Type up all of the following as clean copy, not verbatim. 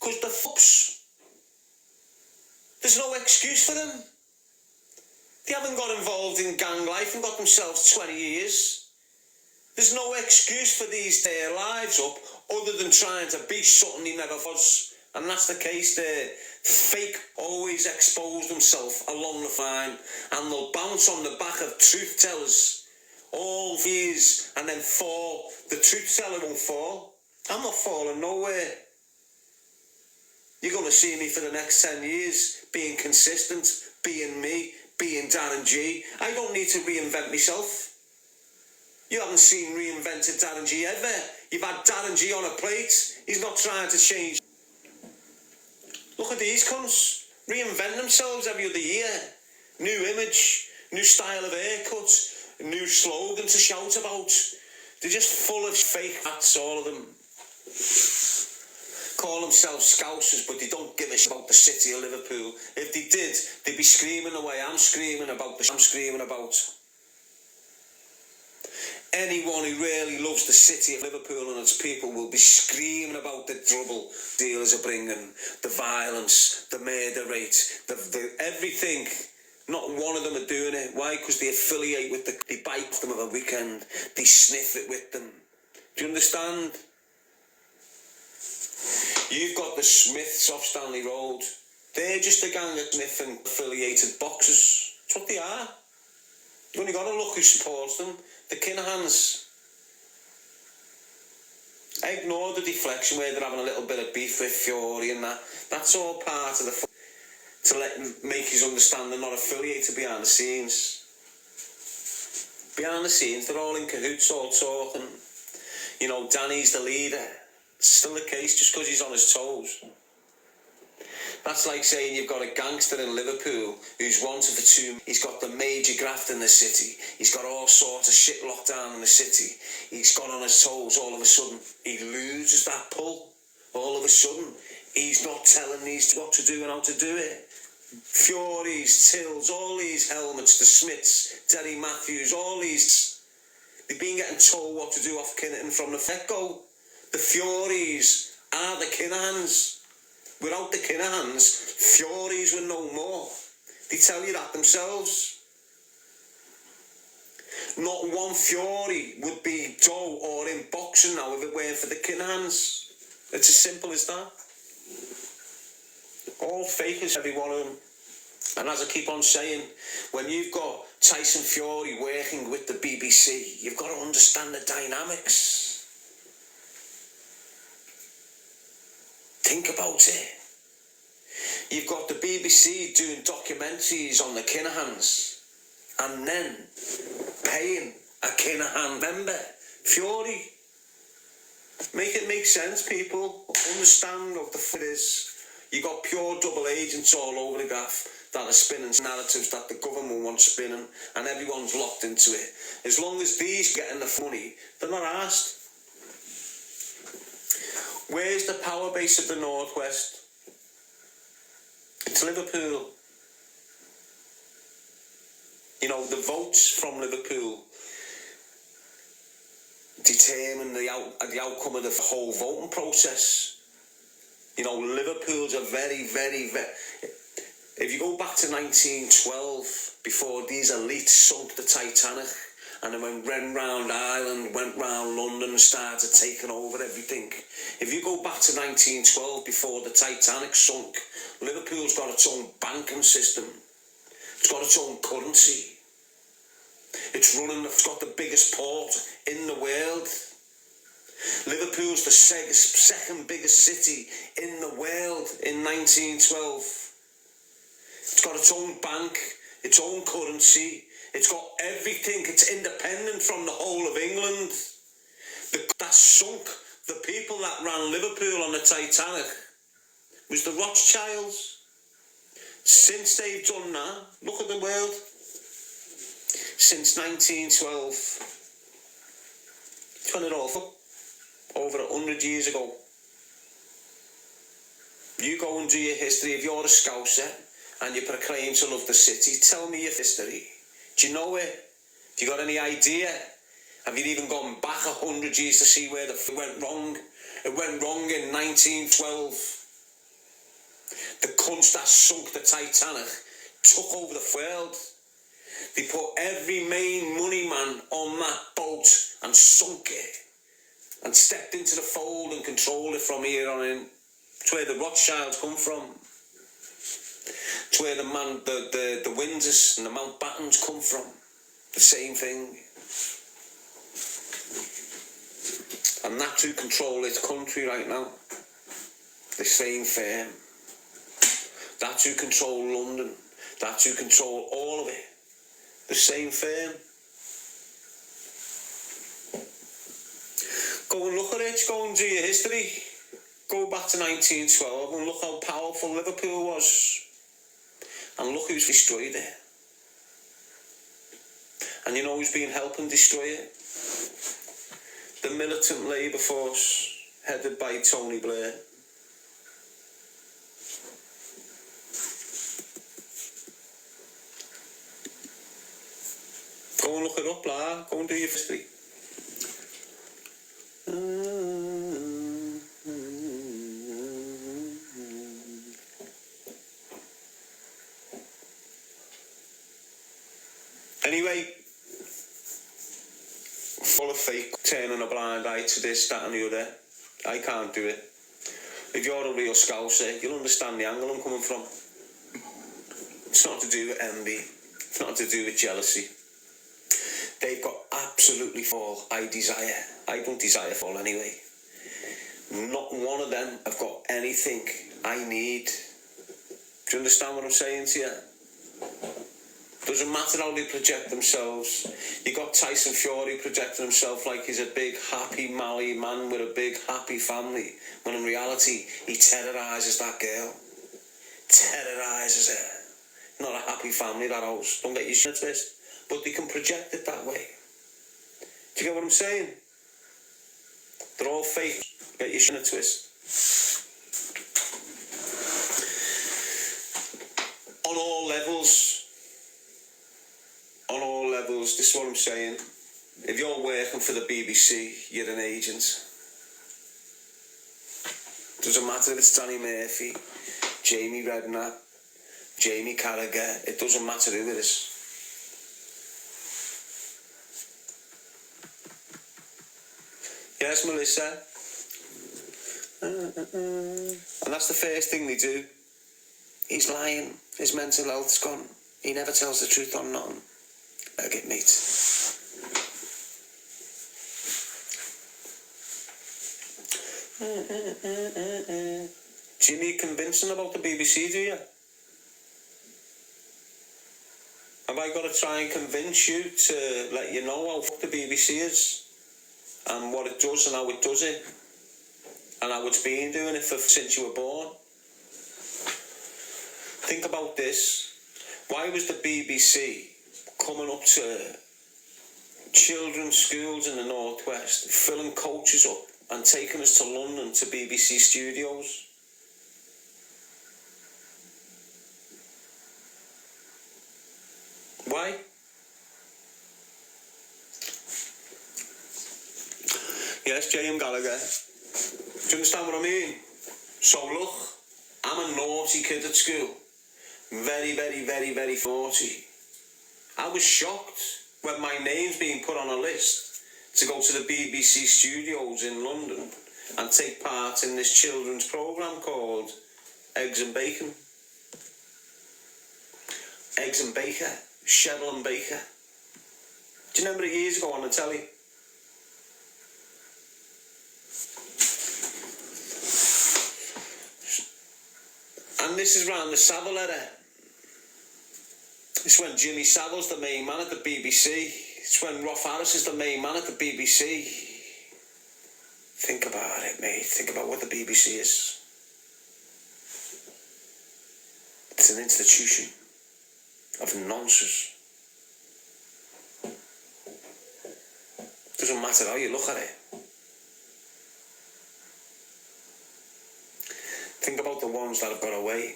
Because the fucks. There's no excuse for them. They haven't got involved in gang life and got themselves 20 years. There's no excuse for these their lives up other than trying to be something he never was. And that's the case there. Fake always expose themselves along the line and they'll bounce on the back of truth tellers all years and then fall. The truth teller won't fall. I'm not falling nowhere. You're going to see me for the next 10 years being consistent, being me, being Darren Gee. I don't need to reinvent myself. You haven't seen reinvented Darren Gee ever. You've had Darren Gee on a plate. He's not trying to change. Look at these cunts. Reinvent themselves every other year. New image, new style of haircut, new slogan to shout about. They're just full of fake hats, all of them. Call themselves Scousers, but they don't give a shit about the city of Liverpool. If they did, they'd be screaming the way I'm screaming about the I'm screaming about. Anyone who really loves the city of Liverpool and its people will be screaming about the trouble dealers are bringing, the violence, the murder rate, the everything. Not one of them are doing it. Why? Because they affiliate with they bite them of a weekend. They sniff it with them. Do you understand? You've got the Smiths off Stanley Road. They're just a gang of sniffing affiliated boxers. That's what they are. You've only got to look who supports them. The Kinahans. I ignore the deflection where they're having a little bit of beef with Fury and that. That's all part of the to make us understand they're not affiliated behind the scenes. Behind the scenes, they're all in cahoots, all talking. You know, Danny's the leader. It's still the case just because he's on his toes. That's like saying you've got a gangster in Liverpool who's wanted for two. He's got the major graft in the city. He's got all sorts of shit locked down in the city. He's got on his toes. All of a sudden, he loses that pull. All of a sudden, he's not telling these what to do and how to do it. Furies, Tills, all these helmets, the Smiths, Derry Matthews, all these. They've been getting told what to do off Kinnerton from the get-go. The Furies are the Kinahans. Without the Kinahans, Furies were no more. They tell you that themselves. Not one Fury would be dough or in boxing now if it weren't for the Kinahans. It's as simple as that. All fakers, every one of them. And as I keep on saying, when you've got Tyson Fury working with the BBC, you've got to understand the dynamics. Think about it. You've got the BBC doing documentaries on the Kinahans and then paying a Kinahan member, Fury. Make it make sense, people. Understand what the f*** is. You got pure double agents all over the gaff that are spinning narratives that the government wants spinning and everyone's locked into it. As long as these getting the money, they're not asked. Where's the power base of the Northwest? It's Liverpool. You know, the votes from Liverpool determine the outcome of the whole voting process. You know, Liverpool's a very, very, very... If you go back to 1912, before these elites sunk the Titanic, and then went round Ireland, went round London and started taking over everything. If you go back to 1912, before the Titanic sunk, Liverpool's got its own banking system. It's got its own currency. It's got the biggest port in the world. Liverpool's the second biggest city in the world in 1912. It's got its own bank, its own currency. It's got everything. It's independent from the whole of England. That sunk the people that ran Liverpool on the Titanic was the Rothschilds. Since they've done that, look at the world. Since 1912, it's when it all up. Over 100 years ago. You go and do your history. If you're a Scouser and you proclaim to love the city, tell me your history. Do you know it? Have you got any idea? Have you even gone back 100 years to see where the went wrong? It went wrong in 1912. The cunts that sunk the Titanic took over the world. They put every main money man on that boat and sunk it and stepped into the fold and controlled it from here on in. It's where the Rothschilds come from. It's where the Windsors and the Mountbattens come from. The same thing. And that's who control this country right now. The same firm. That's who control London. That's who control all of it. The same firm. Go and look at it. Go and do your history. Go back to 1912 and look how powerful Liverpool was. And look who's destroyed it. And you know who's been helping destroy it? The militant Labour force, headed by Tony Blair. Go and look it up, lad. Go and do your history. Anyway, full of fake, turning a blind eye to this, that and the other. I can't do it. If you're a real Scouser, you'll understand the angle I'm coming from. It's not to do with envy. It's not to do with jealousy. They've got absolutely all I desire. I don't desire fall anyway. Not one of them have got anything I need. Do you understand what I'm saying to you? Doesn't matter how they project themselves. You got Tyson Fury projecting himself like he's a big, happy, Mally man with a big, happy family, when in reality, he terrorises that girl. Terrorises her. Not a happy family, that house. Don't get your shit twisted. But they can project it that way. Do you get what I'm saying? They're all fake. Get your shit twist. On all levels. On all levels, this is what I'm saying. If you're working for the BBC, you're an agent. Doesn't matter if it's Danny Murphy, Jamie Redknapp, Jamie Carragher, it doesn't matter who it is. Yes, Melissa. And that's the first thing they do. He's lying. His mental health's gone. He never tells the truth on nothing. Better get meat. Do you need convincing about the BBC, do you? Have I got to try and convince you to let you know how fucked the BBC is? And what it does and how it does it? And how it's been doing it since you were born? Think about this. Why was the BBC coming up to children's schools in the northwest, filling coaches up and taking us to London to BBC studios? Why? Yes, J.M. Gallagher. Do you understand what I mean? So look, I'm a naughty kid at school. Very, very, very, very naughty. I was shocked when my name's being put on a list to go to the BBC studios in London and take part in this children's programme called Eggs and Bacon. Eggs and Baker, Cheryl and Baker. Do you remember the years ago on the telly? And this is round the Savile era. It's when Jimmy Savile's the main man at the BBC. It's when Roth Harris is the main man at the BBC. Think about it, mate. Think about what the BBC is. It's an institution of nonsense. Doesn't matter how you look at it. Think about the ones that have got away.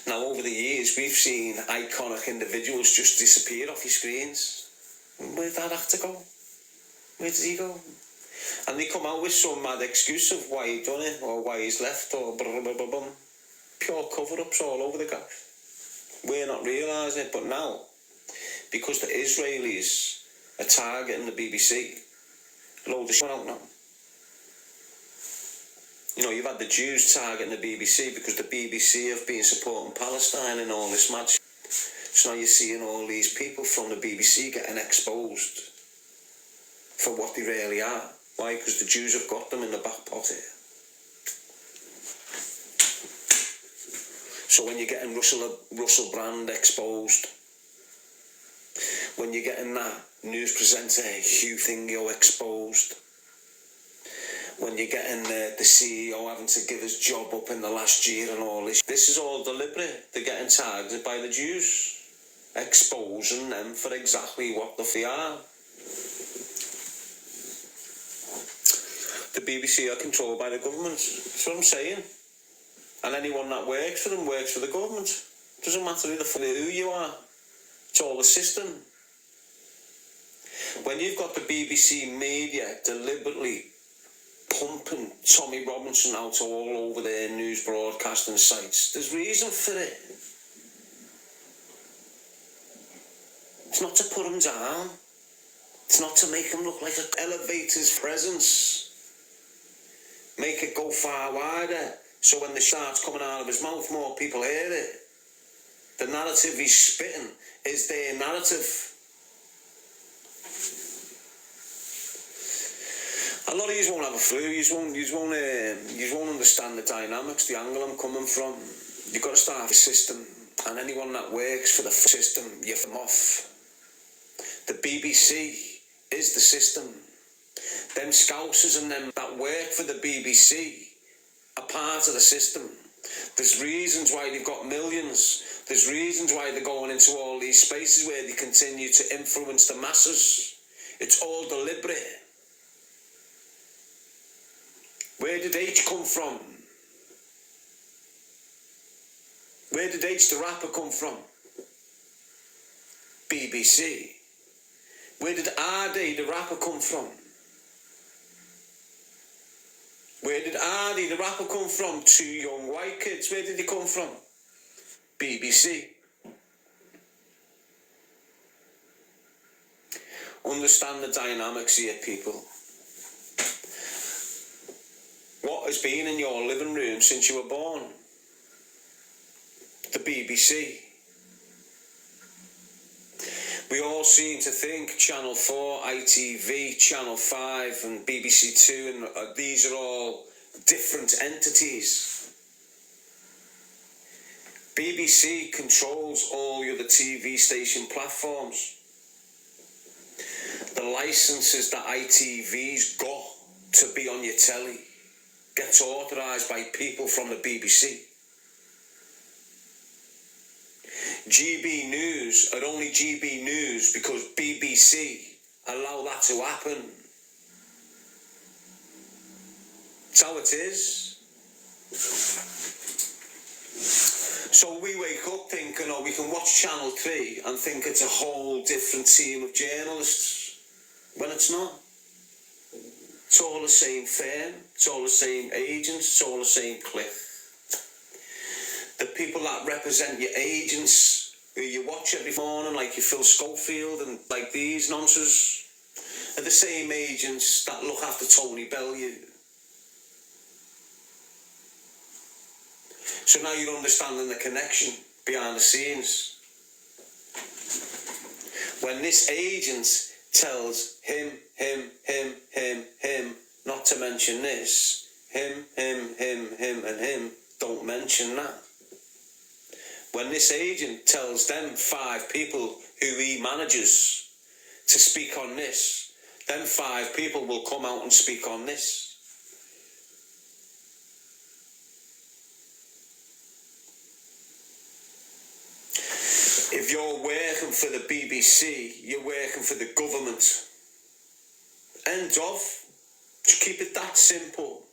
Now, over the years, we've seen iconic individuals just disappear off your screens. Where'd that actor go? Where did he go? And they come out with some mad excuse of why he done it, or why he's left, or blah, blah, blah, blah. Pure cover-ups all over the gaff. We're not realising it, but now, because the Israelis are targeting the BBC, a load of shit out now. You know, you've had the Jews targeting the BBC because the BBC have been supporting Palestine and all this mad shit. So now you're seeing all these people from the BBC getting exposed for what they really are. Why? Because the Jews have got them in the back pot here. So when you're getting Russell Brand exposed, when you're getting that news presenter Hugh Thingo exposed, when you're getting the CEO having to give his job up in the last year and all this is all deliberate. They're getting targeted by the Jews, exposing them for exactly what they are. The BBC are controlled by the government. That's what I'm saying. And anyone that works for them works for the government. Doesn't matter who you are. It's all the system. When you've got the BBC media deliberately pumping Tommy Robinson out all over their news broadcasting sites, there's reason for it. It's not to put him down. It's not to make him look like an elevate his presence. Make it go far wider, so when the starts coming out of his mouth, more people hear it. The narrative he's spitting is their narrative. A lot of you won't have a clue. You won't understand the dynamics, the angle I'm coming from. You've got to start the system, and anyone that works for the system, you're from off. The BBC is the system. Them scousers and them that work for the BBC are part of the system. There's reasons why they've got millions. There's reasons why they're going into all these spaces where they continue to influence the masses. It's all deliberate. Where did H come from? Where did H the rapper come from? BBC. Where did RD the rapper come from? Where did Ardy, the rapper, come from? Two young white kids. Where did they come from? BBC. Understand the dynamics here, people. What has been in your living room since you were born? The BBC. We all seem to think Channel 4, ITV, Channel 5 and BBC 2, and these are all different entities. BBC controls all the other TV station platforms. The licenses that ITV's got to be on your telly gets authorised by people from the BBC. GB News are only GB News because BBC allow that to happen. That's how it is. So we wake up thinking, we can watch Channel 3 and think it's a whole different team of journalists, when it's not. It's all the same firm, it's all the same agents, it's all the same clique. The people that represent your agents, who you watch every morning, like your Phil Schofield and like these nonsense, are the same agents that look after Tony Bellew. So now you're understanding the connection behind the scenes. When this agent tells him, not to mention this, him, and him, don't mention that. When this agent tells them 5 people who he manages to speak on this, then 5 people will come out and speak on this. If you're working for the BBC, you're working for the government. End of. Just keep it that simple.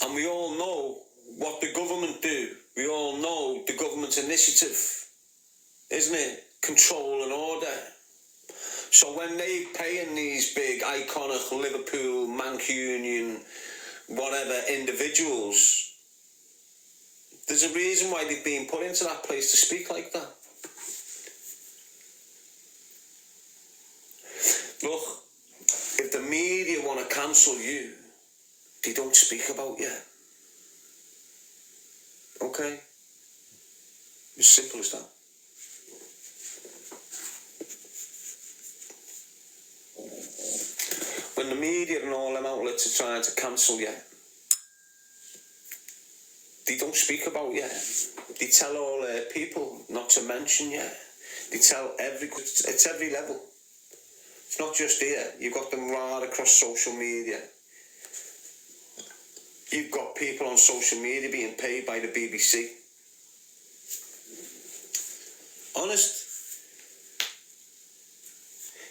And we all know what the government do. We all know the government initiative, isn't it? control and order. So when they're paying these big, iconic Liverpool, Mancunian, whatever individuals, there's a reason why they've been put into that place to speak like that. Look, if the media want to cancel you, they don't speak about you. Okay? As simple as that. When the media and all them outlets are trying to cancel you, they don't speak about you. They tell all their people not to mention you. They tell it's every level. It's not just here. You've got them right across social media. You've got people on social media being paid by the BBC. Honest.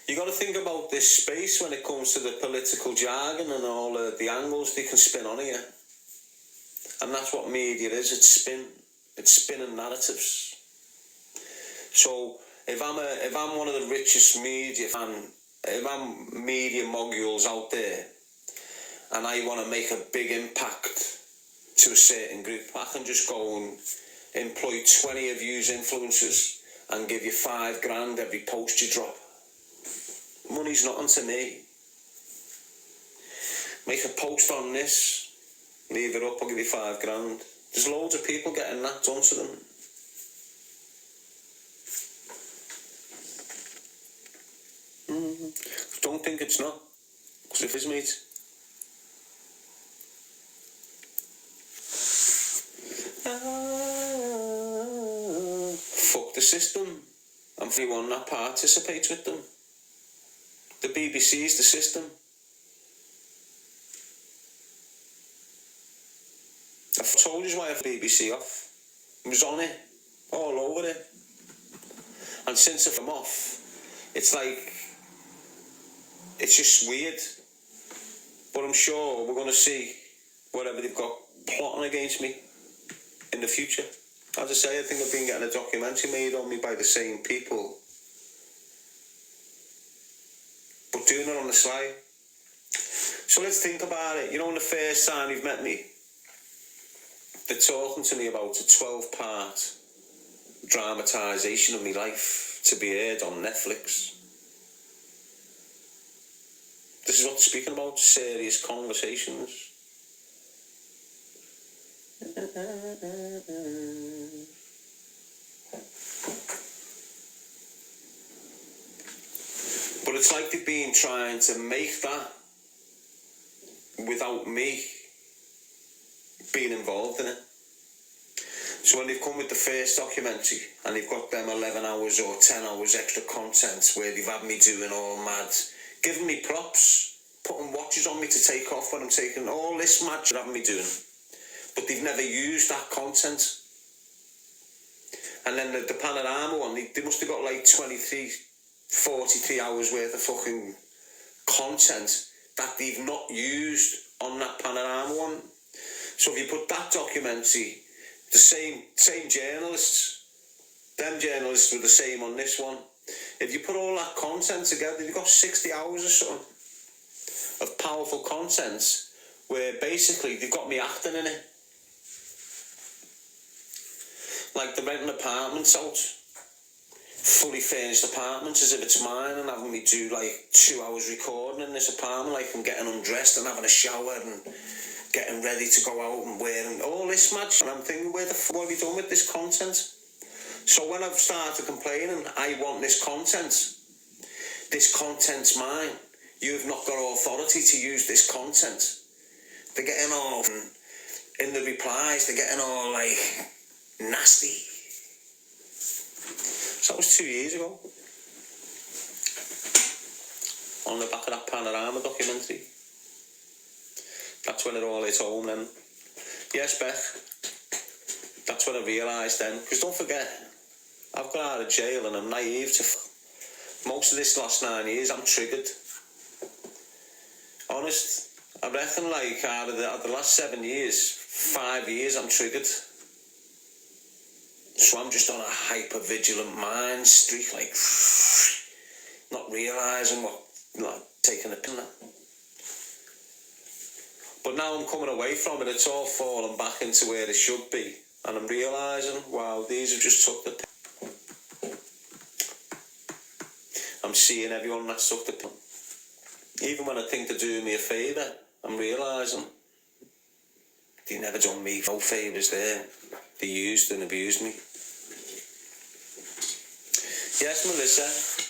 You got to think about this space when it comes to the political jargon and all the angles they can spin on here. And that's what media is. It's spinning narratives. So if I'm one of the richest media if I'm media moguls out there and I want to make a big impact to a certain group, I can just go and employ 20 of you as influencers and give you $5,000 every post you drop. Money's nothing to me. Make a post on this, leave it up, I'll give you $5,000. There's loads of people getting that done to them. Don't think it's not, because it is, mate. Fuck the system. I'm the one that participates with them. The BBC is the system. I've told you why I have the BBC off. I was on it, all over it. And since I've come off, it's like, it's just weird. But I'm sure we're going to see whatever they've got plotting against me in the future. As I say, I think I've been getting a documentary made on me by the same people, but doing it on the sly. So let's think about it. You know, the first time you've met me, they're talking to me about a 12-part dramatisation of my life to be aired on Netflix. This is what they're speaking about, serious conversations. But it's like they've been trying to make that without me being involved in it. So when they've come with the first documentary and they've got them 11 hours or 10 hours extra content where they've had me doing all mad, giving me props, putting watches on me to take off when I'm taking all this mad shit having me doing. But they've never used that content. And then the Panorama one, they must have got like 43 hours worth of fucking content that they've not used on that Panorama one. So if you put that documentary, the same journalists, them journalists were the same on this one. If you put all that content together, you've got 60 hours or something of powerful content where basically they've got me acting in it. Like they're renting apartments out, fully furnished apartments as if it's mine, and having me do like 2 hours recording in this apartment, like I'm getting undressed and having a shower and getting ready to go out and wearing all this match. And I'm thinking, what have you done with this content? So when I've started complaining, I want this content's mine. You've not got authority to use this content. They're getting all, in the replies, they're getting all like nasty. So that was 2 years ago. On the back of that Panorama documentary. That's when it all hit home then. Yes, Beth. That's when I realised then. Because don't forget, I've got out of jail and I'm naive to most of this last 9 years. I'm triggered. Honest. I reckon like out of the last 7 years, 5 years I'm triggered. So I'm just on a hyper-vigilant mind streak, like, not realising what, like, taking a pill. But now I'm coming away from it, it's all falling back into where it should be. And I'm realising, wow, these have just took the pill. I'm seeing everyone that's took the pill. Even when I think they're doing me a favour, I'm realising they never done me no favours there. They used and abused me. Yes, Melissa.